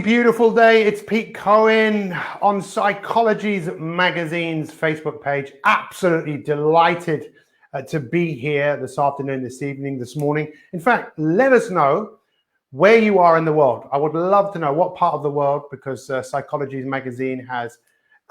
beautiful day. It's Pete Cohen on Psychologies magazine's Facebook page. Absolutely delighted to be here this afternoon, this evening, this morning. In fact, let us know where you are in the world. I would love to know what part of the world, because Psychologies magazine has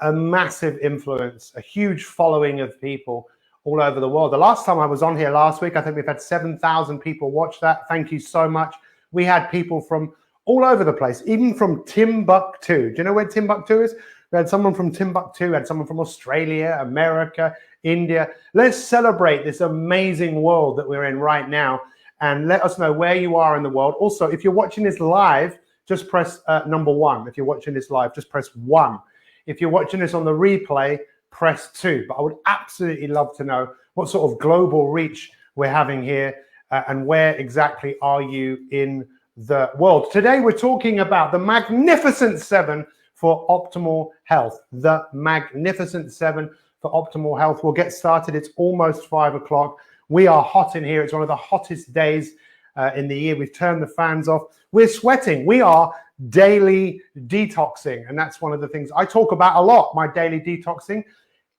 a massive influence, a huge following of people all over the world. The last time I was on here last week, I think we've had 7,000 people watch that. Thank you so much. We had people from all over the place, even from Timbuktu. Do you know where Timbuktu is? We had someone from Timbuktu, we had someone from Australia, America, India. Let's celebrate this amazing world that we're in right now, and let us know where you are in the world. Also, if you're watching this live, just press number 1. If you're watching this live, just press 1. If you're watching this on the replay, press 2. But I would absolutely love to know what sort of global reach we're having here, and where exactly are you in the world. Today we're talking about the Magnificent 7 for optimal health. The Magnificent 7 for optimal health. We'll get started. It's almost 5 o'clock. We are hot in here. It's one of the hottest days in the year. We've turned the fans off. We're sweating. We are daily detoxing, and that's one of the things I talk about a lot, my daily detoxing.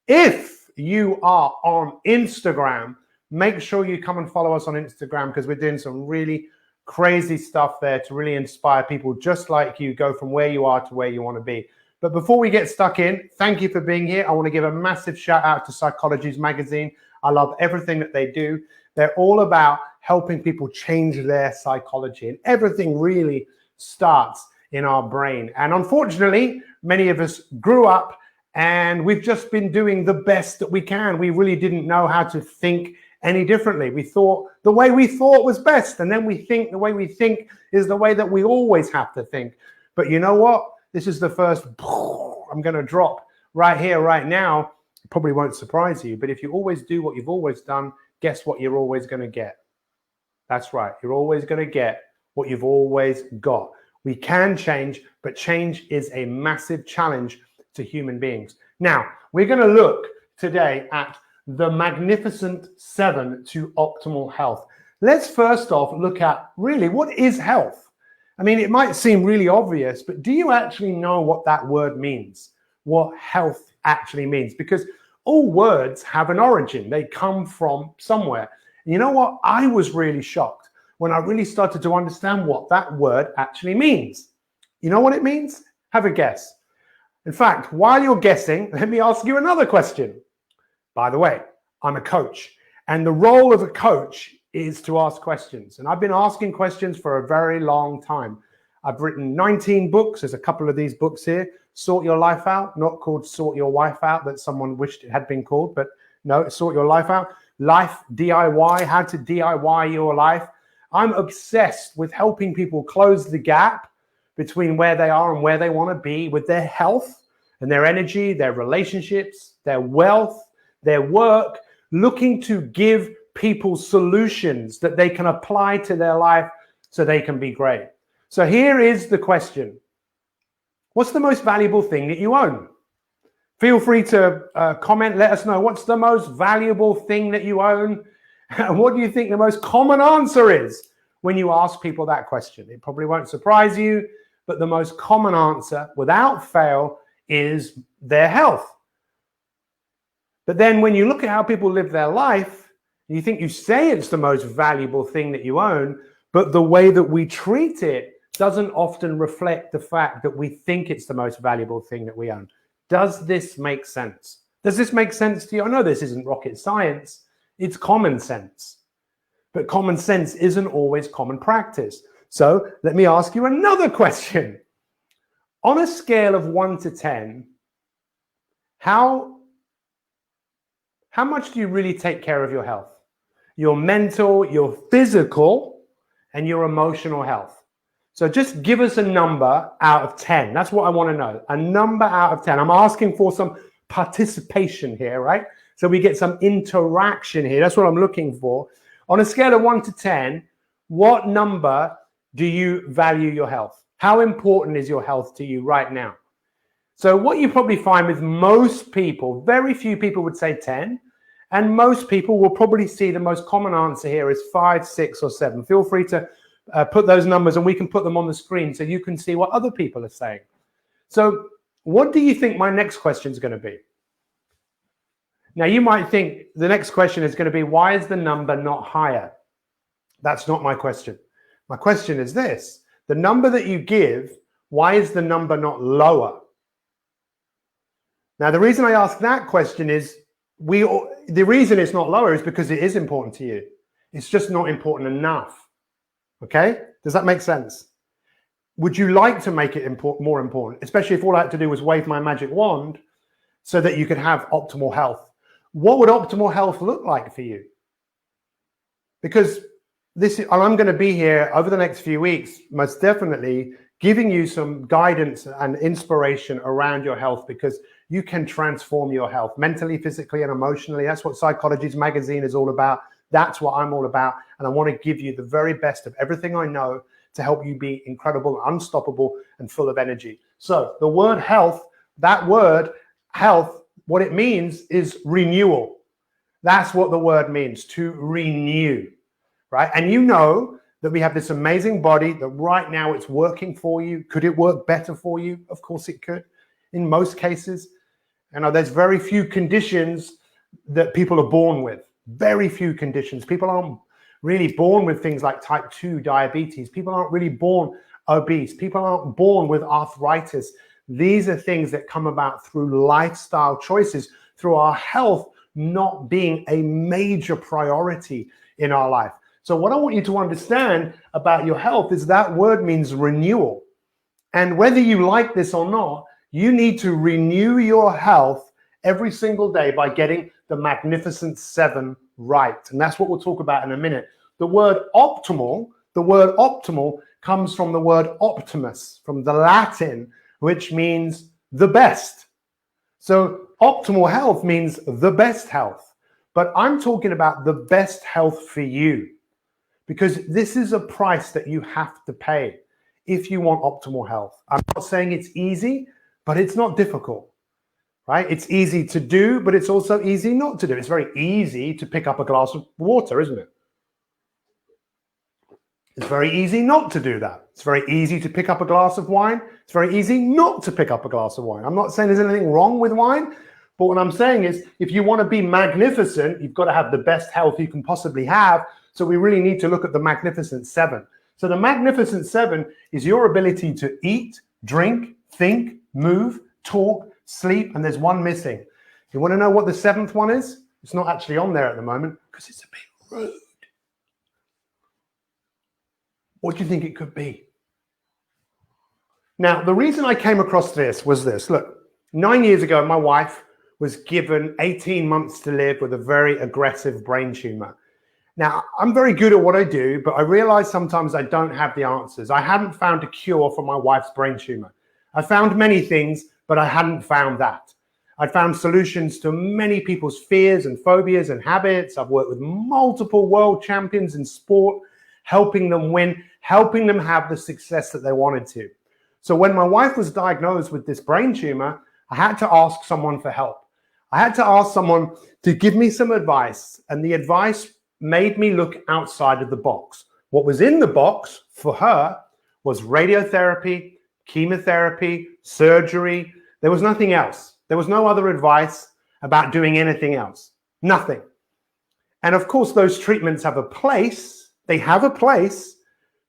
If you are on Instagram, make sure you come and follow us on Instagram, because we're doing some really crazy stuff there to really inspire people just like you, go from where you are to where you want to be. But before we get stuck in, thank you for being here. I want to give a massive shout out to Psychologies magazine. I love everything that they do. They're all about helping people change their psychology, and everything really starts in our brain. And unfortunately, many of us grew up and we've just been doing the best that we can. We really didn't know how to think any differently. We thought the way we thought was best, and then we think the way we think is the way that we always have to think. But you know what? This is the first I'm going to drop right here, right now. It probably won't surprise you, but if you always do what you've always done, guess what you're always going to get? That's right. You're always going to get what you've always got. We can change, but change is a massive challenge to human beings. Now, we're going to look today at the Magnificent 7 to optimal health. Let's first off look at really what is health. I mean, it might seem really obvious, but do you actually know what that word means? What health actually means? Because all words have an origin. They come from somewhere. And you know what? I was really shocked when I really started to understand what that word actually means. You know what it means? Have a guess. In fact, while you're guessing, let me ask you another question. By the way, I'm a coach, and the role of a coach is to ask questions. And I've been asking questions for a very long time. I've written 19 books. There's a couple of these books here. Sort Your Life Out, not called Sort Your Wife Out, that someone wished it had been called, but no, Sort Your Life Out. Life DIY, how to DIY your life. I'm obsessed with helping people close the gap between where they are and where they want to be with their health and their energy, their relationships, their wealth, their work, looking to give people solutions that they can apply to their life so they can be great. So here is the question. What's the most valuable thing that you own? Feel free to comment. Let us know what's the most valuable thing that you own. And what do you think the most common answer is when you ask people that question? It probably won't surprise you, but the most common answer, without fail, is their health. But then when you look at how people live their life, you think you say it's the most valuable thing that you own, but the way that we treat it doesn't often reflect the fact that we think it's the most valuable thing that we own. Does this make sense? Does this make sense to you? I know this isn't rocket science. It's common sense. But common sense isn't always common practice. So let me ask you another question. On a scale of 1 to 10, how much do you really take care of your health? Your mental, your physical, and your emotional health. So just give us a number out of 10. That's what I want to know. A number out of 10. I'm asking for some participation here, right? So we get some interaction here. That's what I'm looking for. On a scale of 1 to 10, what number do you value your health? How important is your health to you right now? So what you probably find with most people, very few people would say 10, and most people will probably see the most common answer here is 5, 6, or 7. Feel free to put those numbers and we can put them on the screen so you can see what other people are saying. So what do you think my next question is going to be? Now, you might think the next question is going to be, why is the number not higher? That's not my question. My question is this: the number that you give, why is the number not lower? Now, the reason I ask that question is, the reason it's not lower is because it is important to you. It's just not important enough. Okay? Does that make sense? Would you like to make it more important, especially if all I had to do was wave my magic wand so that you could have optimal health? What would optimal health look like for you? Because I'm going to be here over the next few weeks, most definitely giving you some guidance and inspiration around your health, because you can transform your health mentally, physically, and emotionally. That's what Psychologies magazine is all about. That's what I'm all about. And I want to give you the very best of everything I know to help you be incredible, unstoppable, and full of energy. So the word health, that word health, what it means is renewal. That's what the word means, to renew, right? And you know that we have this amazing body that right now it's working for you. Could it work better for you? Of course it could, in most cases. There's very few conditions that people are born with. Very few conditions. People aren't really born with things like type 2 diabetes. People aren't really born obese. People aren't born with arthritis. These are things that come about through lifestyle choices, through our health not being a major priority in our life. So what I want you to understand about your health is that word means renewal. And whether you like this or not, you need to renew your health every single day by getting the Magnificent 7 right. And that's what we'll talk about in a minute. The word optimal comes from the word optimus, from the Latin, which means the best. So optimal health means the best health. But I'm talking about the best health for you, because this is a price that you have to pay if you want optimal health. I'm not saying it's easy, but it's not difficult, right? It's easy to do, but it's also easy not to do. It's very easy to pick up a glass of water, isn't it? It's very easy not to do that. It's very easy to pick up a glass of wine. It's very easy not to pick up a glass of wine. I'm not saying there's anything wrong with wine, but what I'm saying is if you want to be magnificent, you've got to have the best health you can possibly have. So we really need to look at the Magnificent 7. So the Magnificent 7 is your ability to eat, drink, think, move, talk, sleep, and there's one missing. You want to know what the 7th one is? It's not actually on there at the moment because it's a bit rude. What do you think it could be? Now, the reason I came across this was this. Look, 9 years ago, my wife was given 18 months to live with a very aggressive brain tumor. Now, I'm very good at what I do, but I realize sometimes I don't have the answers. I hadn't found a cure for my wife's brain tumor. I found many things, but I hadn't found that. I found solutions to many people's fears and phobias and habits. I've worked with multiple world champions in sport, helping them win, helping them have the success that they wanted to. So when my wife was diagnosed with this brain tumor, I had to ask someone for help. I had to ask someone to give me some advice, and the advice made me look outside of the box. What was in the box for her was radiotherapy, chemotherapy, surgery. There was nothing else. There was no other advice about doing anything else. Nothing. And of course, those treatments have a place. They have a place,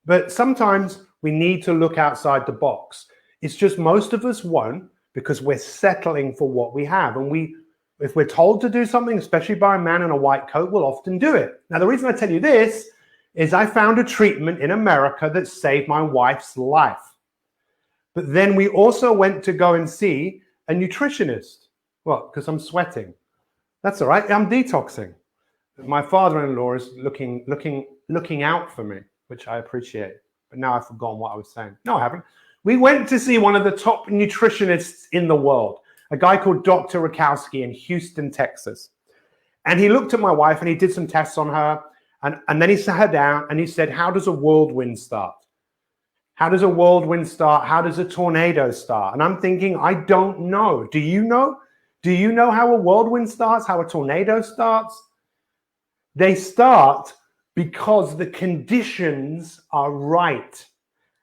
but sometimes we need to look outside the box. It's just most of us won't, because we're settling for what we have. And if we're told to do something, especially by a man in a white coat, we'll often do it. Now, the reason I tell you this is I found a treatment in America that saved my wife's life. But then we also went to go and see a nutritionist. Well, because I'm sweating. That's all right. I'm detoxing. My father-in-law is looking out for me, which I appreciate. But now I've forgotten what I was saying. No, I haven't. We went to see one of the top nutritionists in the world, a guy called Dr. Rakowski in Houston, Texas. And he looked at my wife and he did some tests on her. And then he sat her down and he said, how does a whirlwind start? How does a whirlwind start? How does a tornado start? And I'm thinking, I don't know. Do you know? Do you know how a whirlwind starts? How a tornado starts? They start because the conditions are right.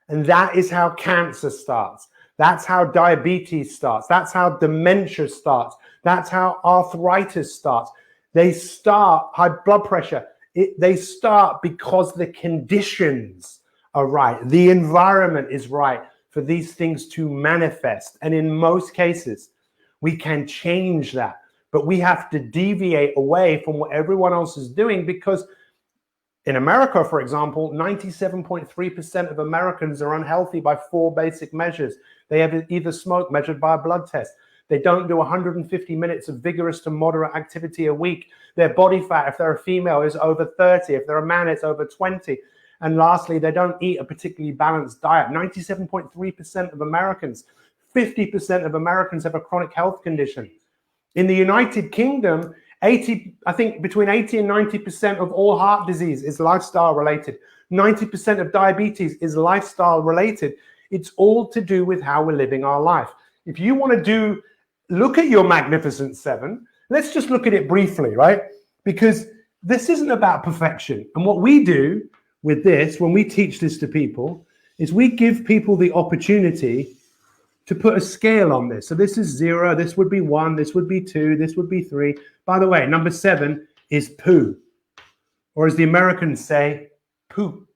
And that is how cancer starts. That's how diabetes starts. That's how dementia starts. That's how arthritis starts. They start, high blood pressure, they start because the conditions are right. The environment is right for these things to manifest. And in most cases, we can change that. But we have to deviate away from what everyone else is doing, because in America, for example, 97.3% of Americans are unhealthy by 4 basic measures. They have either smoke, measured by a blood test. They don't do 150 minutes of vigorous to moderate activity a week. Their body fat, if they're a female, is over 30. If they're a man, it's over 20. And lastly, they don't eat a particularly balanced diet. 97.3% of Americans, 50% of Americans have a chronic health condition. In the United Kingdom, I think between 80 and 90% of all heart disease is lifestyle related. 90% of diabetes is lifestyle related. It's all to do with how we're living our life. If you want to look at your Magnificent Seven, let's just look at it briefly, right? Because this isn't about perfection. And what we do with this, when we teach this to people, is we give people the opportunity to put a scale on this. So this is 0, this would be 1, this would be 2, this would be 3. By the way, number 7 is poo, or as the Americans say, poop.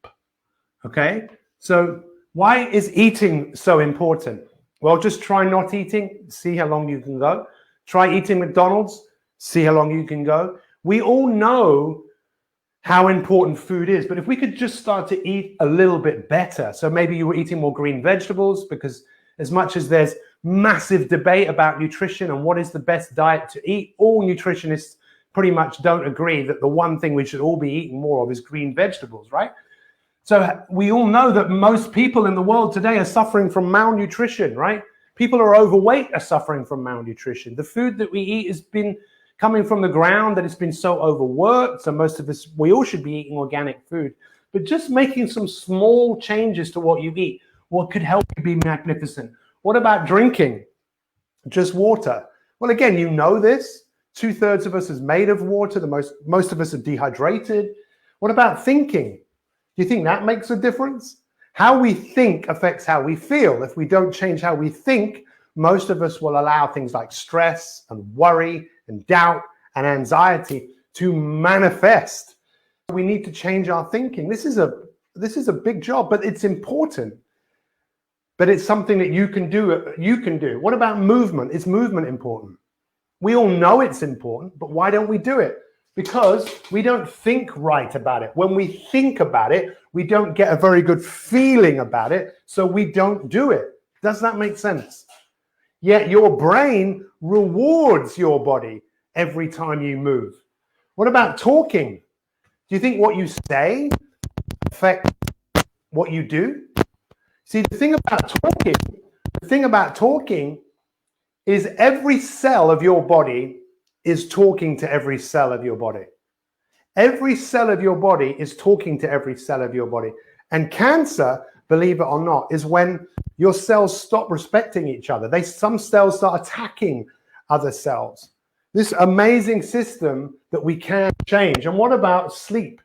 Okay? So why is eating so important? Well, just try not eating, see how long you can go. Try eating McDonald's, see how long you can go. We all know how important food is, but if we could just start to eat a little bit better. So maybe you were eating more green vegetables, because as much as there's massive debate about nutrition and what is the best diet to eat, all nutritionists pretty much don't agree that the one thing we should all be eating more of is green vegetables, right? So we all know that most people in the world today are suffering from malnutrition, right? People who are overweight are suffering from malnutrition. The food that we eat has been coming from the ground, that it's been so overworked. So most of us, we all should be eating organic food, but just making some small changes to what you eat, what could help you be magnificent. What about drinking? Just water. Well, again, you know this. 2/3 of us is made of water. Most of us are dehydrated. What about thinking? Do you think that makes a difference? How we think affects how we feel. If we don't change how we think, most of us will allow things like stress and worry and doubt and anxiety to manifest. We need to change our thinking. This is a big job, but it's important. But it's something that you can do. What about movement? Is movement important? We all know it's important, but why don't we do it? Because we don't think right about it. When we think about it, we don't get a very good feeling about it, so we don't do it. Does that make sense? Yet your brain rewards your body every time you move. What about talking? Do you think what you say affects what you do? See, the thing about talking is every cell of your body is talking to every cell of your body. Every cell of your body is talking to every cell of your body. And cancer, believe it or not, is when your cells stop respecting each other. Some cells start attacking other cells. This amazing system that we can change. And what about sleep?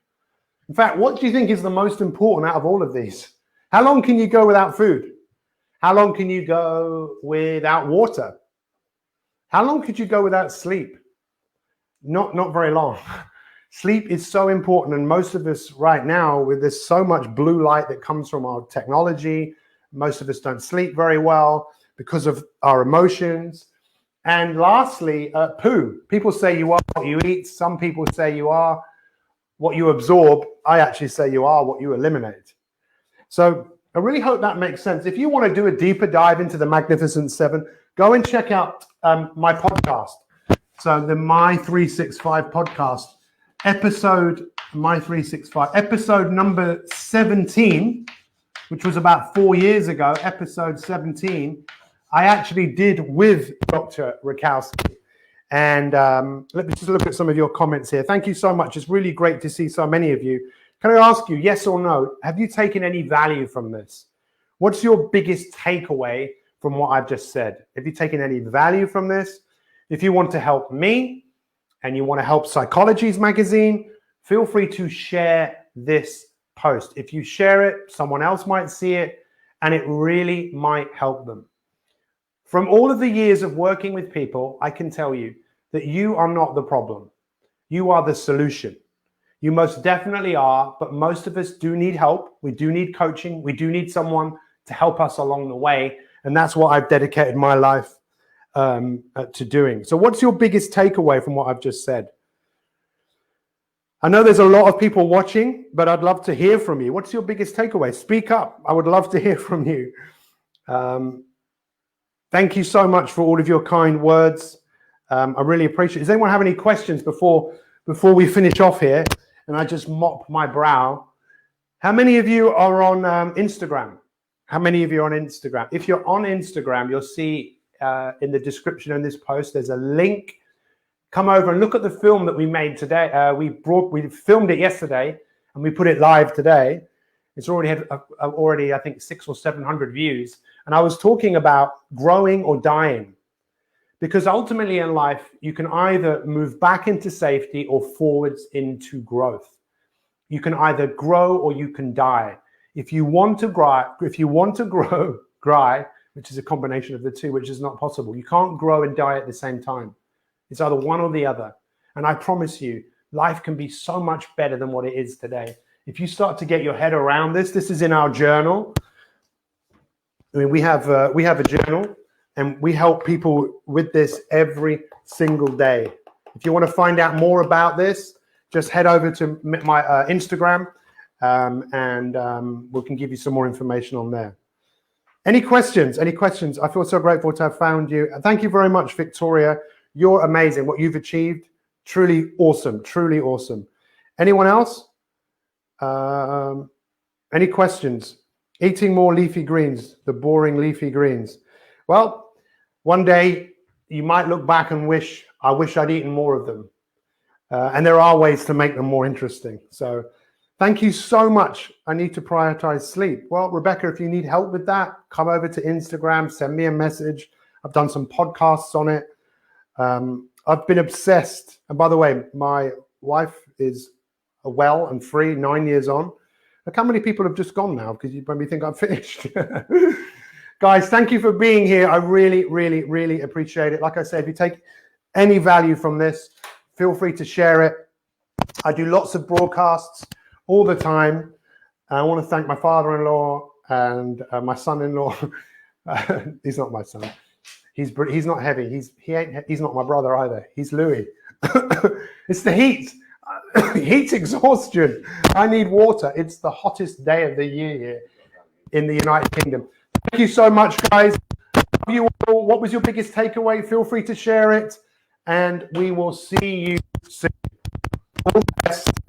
In fact, what do you think is the most important out of all of these? How long can you go without food? How long can you go without water? How long could you go without sleep? Not very long. Sleep is so important, and most of us right now, there's so much blue light that comes from our technology. Most of us don't sleep very well because of our emotions. And lastly, poo. People say you are what you eat. Some people say you are what you absorb. I actually say you are what you eliminate. So I really hope that makes sense. If you want to do a deeper dive into the Magnificent Seven, go and check out my podcast. So the My 365 podcast, episode number 17, which was about 4 years ago, episode 17, I actually did with Dr. Rakowski. And let me just look at some of your comments here. Thank you so much. It's really great to see so many of you. Can I ask you, yes or no, have you taken any value from this? What's your biggest takeaway from what I've just said? Have you taken any value from this? If you want to help me and you want to help Psychologies magazine, feel free to share this post. If you share it, someone else might see it, and it really might help them. From all of the years of working with people, I can tell you that you are not the problem. You are the solution. You most definitely are, but most of us do need help. We do need coaching. We do need someone to help us along the way. And that's what I've dedicated my life to doing. So what's your biggest takeaway from what I've just said? I know there's a lot of people watching, but I'd love to hear from you. What's your biggest takeaway? Speak up. I would love to hear from you. Thank you so much for all of your kind words. I really appreciate it. Does anyone have any questions before we finish off here? And I just mop my brow. How many of you are on Instagram? How many of you are on Instagram? If you're on Instagram, you'll see in the description of this post, there's a link. Come over and look at the film that we made today. We filmed it yesterday and we put it live today. It's already had I think 600 or 700 views. And I was talking about growing or dying. Because ultimately in life, you can either move back into safety or forwards into growth. You can either grow or you can die. If you want to grow, which is a combination of the two, which is not possible. You can't grow and die at the same time. It's either one or the other. And I promise you, life can be so much better than what it is today. If you start to get your head around this is in our journal. I mean, we have a journal. And we help people with this every single day. If you want to find out more about this, just head over to my Instagram and we can give you some more information on there. Any questions? Any questions? I feel so grateful to have found you. Thank you very much, Victoria. You're amazing. What you've achieved, truly awesome, truly awesome. Anyone else? Any questions? Eating more leafy greens, the boring leafy greens. Well, one day you might look back and I wish I'd eaten more of them. And there are ways to make them more interesting. So thank you so much. I need to prioritize sleep. Well, Rebecca, if you need help with that, come over to Instagram, send me a message. I've done some podcasts on it. I've been obsessed. And by the way, my wife is well and free, 9 years on. Look how many people have just gone now because you probably think I'm finished. Guys, thank you for being here. I really, really, really appreciate it. Like I said, if you take any value from this, feel free to share it. I do lots of broadcasts all the time. I want to thank my father-in-law and my son-in-law. He's not my son. He's not heavy. He's not my brother either. He's Louis. It's the heat. Heat exhaustion. I need water. It's the hottest day of the year here in the United Kingdom. Thank you so much, guys. Love you all. What was your biggest takeaway? Feel free to share it. And we will see you soon. All the best.